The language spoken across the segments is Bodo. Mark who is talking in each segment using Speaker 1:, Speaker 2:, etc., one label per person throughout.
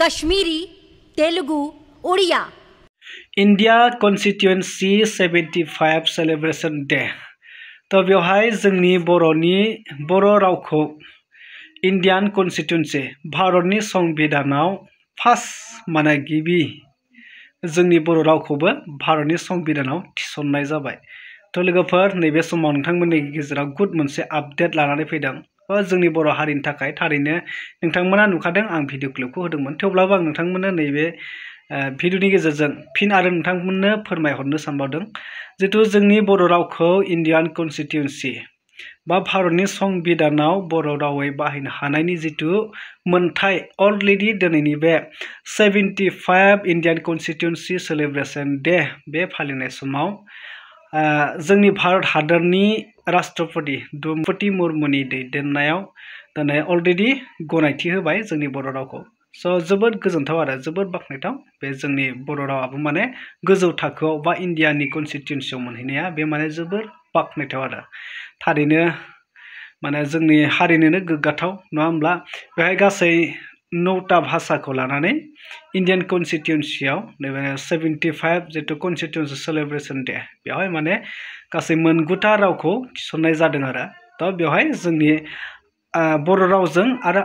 Speaker 1: Kashmiri, Telugu, Oriya.
Speaker 2: India constituency 75 celebration day. तो बेवहाय जोंनि बर' रावखौ इंडियान कन्स्टिट्युएन्सि भारतनि संबिधानाव फार्स्ट माने गिबि जोंनि बर' रावखौबो भारतनि संबिधानाव थिसननाय जाबाय। तो लोगोफोर नैबे समाव नोंथांमोननि गेजेराव गुड मोनसे आपडेट लानानै फैदों जोंनि बर' हारिनि थाखाय। थारैनो नोंथांमोना नुखादों आं भिडिअ क्लिपखौ होदोंमोन, थेवब्लाबो आं नोंथांमोननो नैबे भिडिअनि गेजेरजों फिन आरो नोंथांमोननो फोरमायहरनो सानबावदों जितु जोंनि बर' रावखौ इंडियान कन्स्टिट्युएन्सि बा भारतनि संबिधानाव बर' रावै बाहायनो हानायनि जितु मोनथाय अलरेडि दिनैनि बे 75 इंडियान कन्स्टिट्युएन्सि सेलिब्रेशन डे बे फालिनाय समाव जोंनि भारत हादरनि राष्ट्रपति द्रौपदी मुर्मुनि दैदेननायाव दिनै अलरेडि गनायथि होबाय जोंनि बर' रावखौ। स' जोबोद गोजोनथाव आरो जोबोद बाख्नायथाव बे जोंनि बर' रावाबो माने गोजौ थाखोआव बा इन्डियानि कन्स्टिट्युएन्सियाव मोनहैनाया बे माने जोबोद बाख्नायथाव आरो थारैनो माने जोंनि हारिनोनो गोग्गाथाव नङा होमब्ला। बेहाय गासै 9टा भाषाखौ लानानै इन्डियान कन्स्टिट्युएन्सियाव नैबे 75 जितु कन्स्टिट्युएन्सि सेलिब्रेशन डे बेवहाय माने गासै 9टा रावखौ थिसननाय जादों आरो। थ' बेवहाय जोंनि बर' रावजों आरो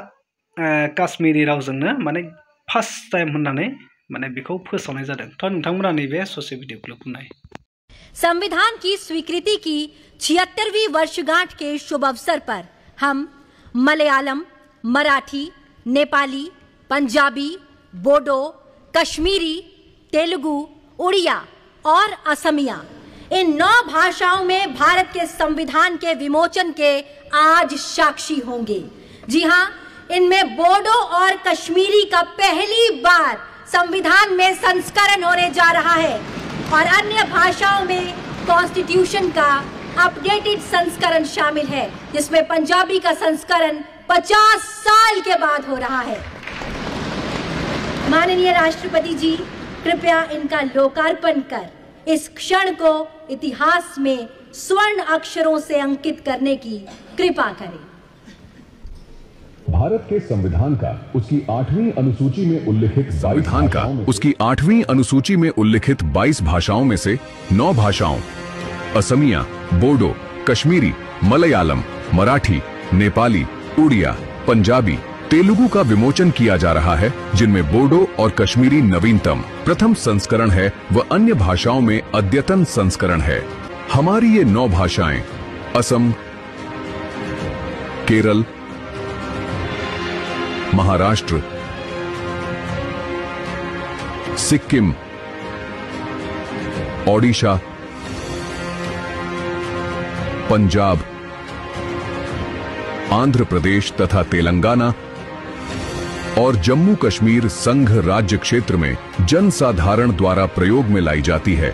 Speaker 2: काश्मीरी रावजोंनो माने फार्स्ट टाइम होननानै माने बेखौ फोसावनाय जादों। थ' नोंथांमोना नैबे ससे भिडिअ क्लिपखौ नाय।
Speaker 1: संविधान की स्वीकृति की 76वीं वर्षगांठ के शुभ अवसर पर हम मलयालम, मराठी, नेपाली, पंजाबी, बोडो, कश्मीरी, तेलुगु, उड़िया और असमिया इन 9 भाषाओं में भारत के संविधान के विमोचन के आज साक्षी होंगे। जी हाँ, इनमें बोडो और कश्मीरी का पहली बार संविधान में संस्करण होने जा रहा है और अन्य भाषाओं में कॉन्स्टिट्यूशन का अपडेटेड संस्करण शामिल है, जिसमें पंजाबी का संस्करण 50 साल के बाद हो रहा है। माननीय राष्ट्रपति जी, कृपया इनका लोकार्पण कर इस क्षण को इतिहास में स्वर्ण अक्षरों से अंकित करने की कृपा करें।
Speaker 3: भारत के संविधान का उसकी 8वीं अनुसूची में उल्लिखित 22 भाषाओं में से 9 भाषाओं असमिया, बोडो, कश्मीरी, मलयालम, मराठी, नेपाली, उड़िया, पंजाबी, तेलुगु का विमोचन किया जा रहा है, जिनमें बोडो और कश्मीरी नवीनतम प्रथम संस्करण है व अन्य भाषाओं में अद्यतन संस्करण है। हमारी ये 9 भाषाएं असम, केरल, महाराष्ट्र, सिक्किम, ओडिशा, पंजाब, आंध्र प्रदेश तथा तेलंगाना और जम्मू कश्मीर संघ राज्य क्षेत्र में जनसाधारण द्वारा प्रयोग में लाई जाती है।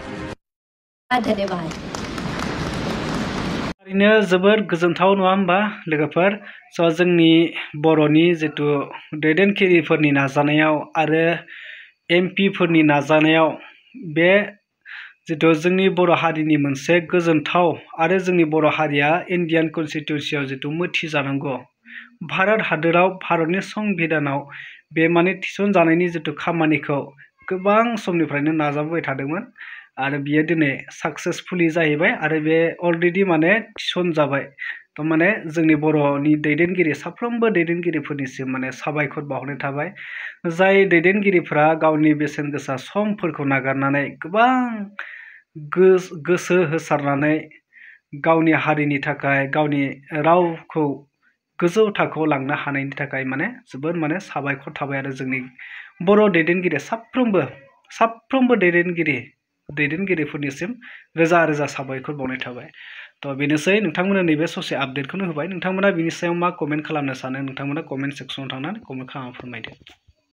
Speaker 1: धन्यवाद।
Speaker 2: थारैनो जोबोद गोजोनथाव नङा होमबा लोगोफोर। स' जोंनि बर'नि जितु दैदेनगिरिफोरनि नाजानायाव आरो एमपिफोरनि नाजानायाव बे जितु जोंनि बर' हारिनि मोनसे गोजोनथाव आरो जोंनि बर' हारिया इन्डियान कन्स्टिट्युएन्सियाव जितु मिथिजानांगौ भारत हादोराव भारतनि संबिधानाव बे माने थिसनजानायनि जितु खामानिखौ गोबां समनिफ्रायनो नाजाबोबाय थादोंमोन आरो बियो दिनै साक्सेसफुली जाहैबाय आरो बे अलरेडि माने थिसनजाबाय। तो माने जोंनि बर'नि दैदेनगिरि साफ्रोमबो दैदेनगिरिफोरनिसिम माने साबायखर बावहरनाय थाबाय, जाय दैदेनगिरिफोरा गावनि बेसेन गोसा समफोरखौ नागारनानै गोबां गोसो होसारनानै गावनि हारिनि थाखाय गावनि रावखौ गोजौ थाखोआव लांनो हानायनि थाखाय माने जोबोद माने साबायखर थाबाय आरो जोंनि बर' दैदेनगिरि साफ्रोमबो दैदेनगिरिफोरनिसिम रोजा रोजा साबायखर बावनाय थाबाय। तो बेनोसै नोंथांमोना नैबे ससे आपडेटखौनो होबाय। नोंथांमोना बिनि सायाव मा कमेन्ट खालामनो सानो नोंथांमोना कमेन्ट सेक्सनाव थांनानै कमेन्ट खालामना फोरमायदो।